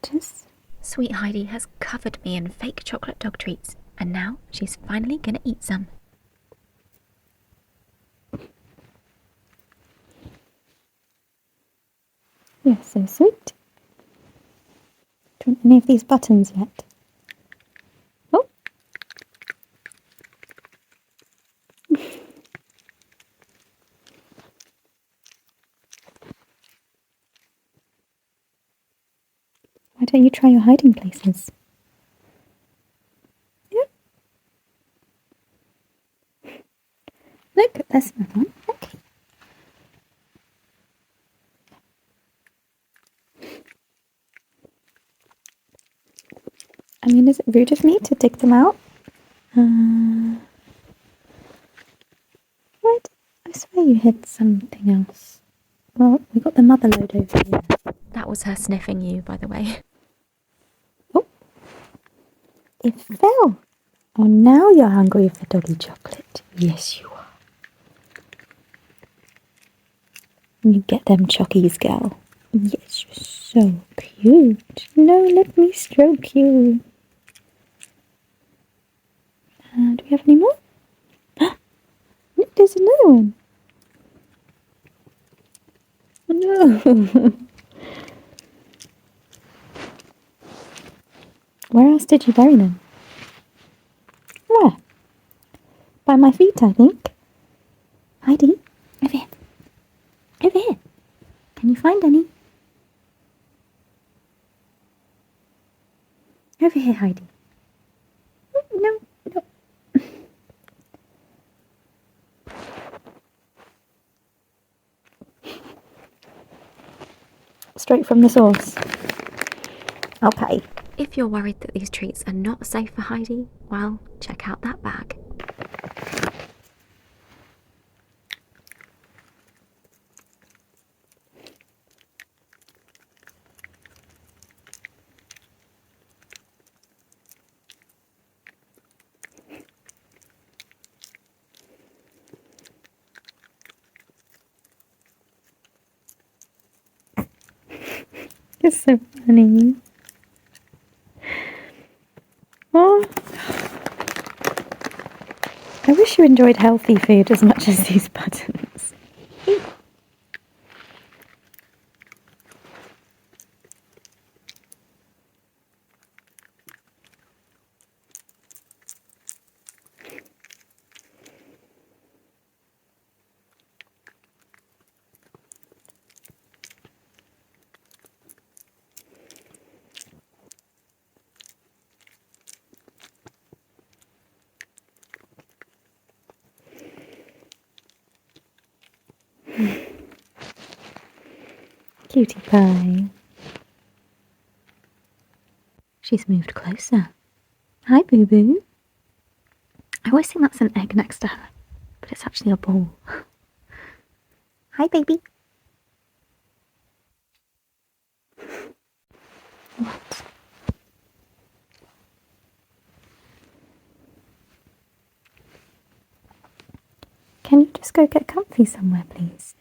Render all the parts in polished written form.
waters. Sweet Heidi has covered me in fake chocolate dog treats, and now she's finally gonna eat some. You're so sweet. Do you want any of these buttons yet? Oh! Why don't you try your hiding places? Yep. Look, there's another one. Okay. I mean, is it rude of me to dig them out? What? I swear you hid something else. Well, we got the mother load over here. That was her sniffing you, by the way. Oh! It fell! Oh, now you're hungry for doggy chocolate. Yes, you are. You get them chockies, girl. Yes, you're so cute. No, let me stroke you. Do we have any more? Look, there's another one. Oh, no. Where else did you bury them? Where? By my feet, I think. Heidi, over here. Over here. Can you find any? Over here, Heidi. No, no. Straight from the source. Okay. If you're worried that these treats are not safe for Heidi, well, check out that bag. You're so funny. Oh, I wish you enjoyed healthy food as much as these buttons. Cutie pie. She's moved closer. Hi, Boo Boo. I always think that's an egg next to her, but it's actually a ball. Hi, baby. What? Can you just go get comfy somewhere, please?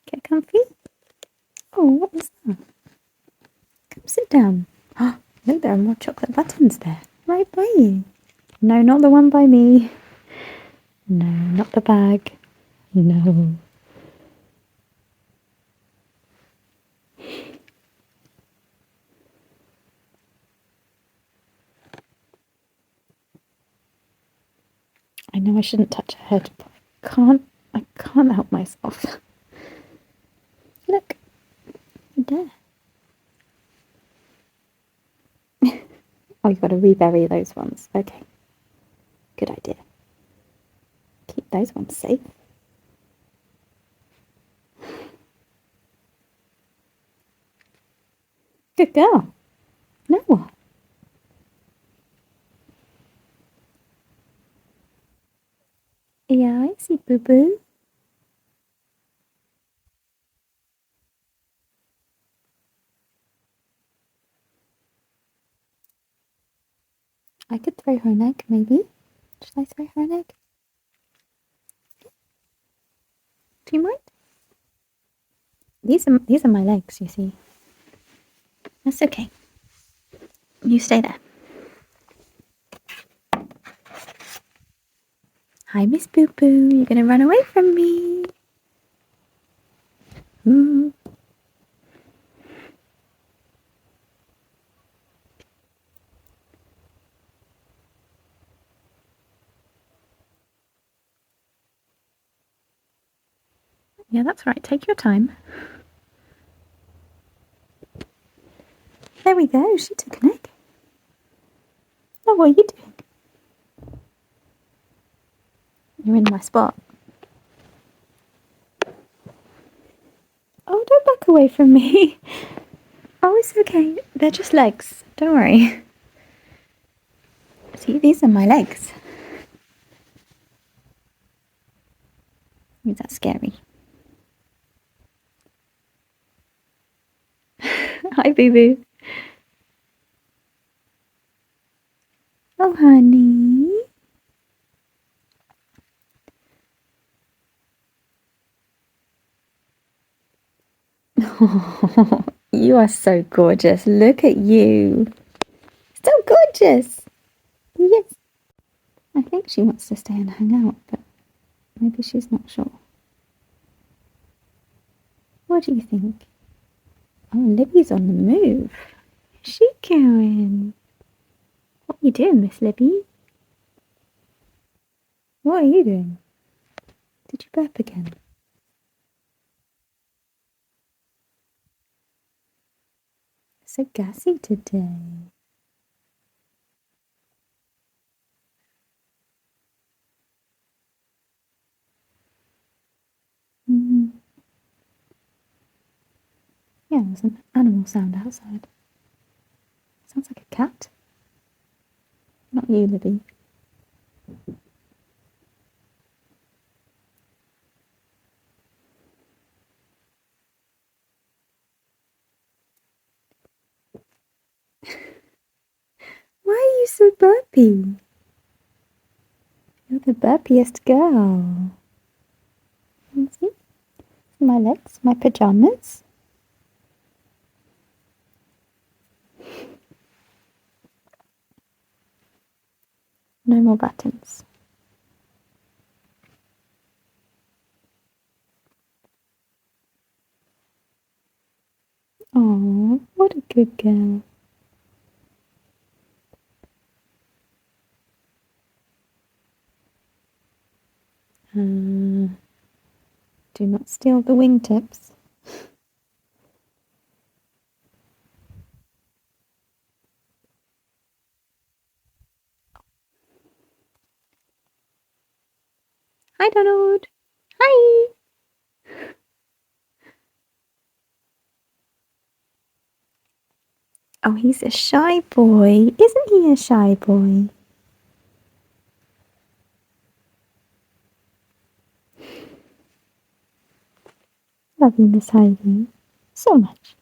Get comfy? Oh, what was that? Come sit down. Oh, look, there are more chocolate buttons there. Right by you. No, not the one by me. No, not the bag. No. I know I shouldn't touch her head, but I can't I can't help myself. Look, there. Oh, you've got to rebury those ones. Okay. Good idea. Keep those ones safe. Good girl. Now what? Yeah, I see, Boo Boo. I could throw her an egg, maybe. Should I throw her an egg? Do you mind? These are my legs, you see. That's okay. You stay there. Hi, Miss Boo Boo. You're gonna run away from me. Ooh. Yeah, that's right. Take your time. There we go. She took an egg. Now what are you doing? You're in my spot. Oh, don't back away from me. Oh, it's okay. They're just legs. Don't worry. See, these are my legs. Is that scary? Hi, Boo Boo. Oh, honey. You are so gorgeous. Look at you. So gorgeous. Yes. I think she wants to stay and hang out, but maybe she's not sure. What do you think? Oh, Libby's on the move. Where's she going? What are you doing, Miss Libby? What are you doing? Did you burp again? So gassy today. Mm. Yeah, there's an animal sound outside. Sounds like a cat. Not you, Libby. Why are you so burpy? You're the burpiest girl. See? My legs, my pajamas. No more buttons. Oh, what a good girl. Do not steal the wingtips. Hi, Donald. Hi. Oh, he's a shy boy. Isn't he a shy boy? Love you, Miss Heidi. So much.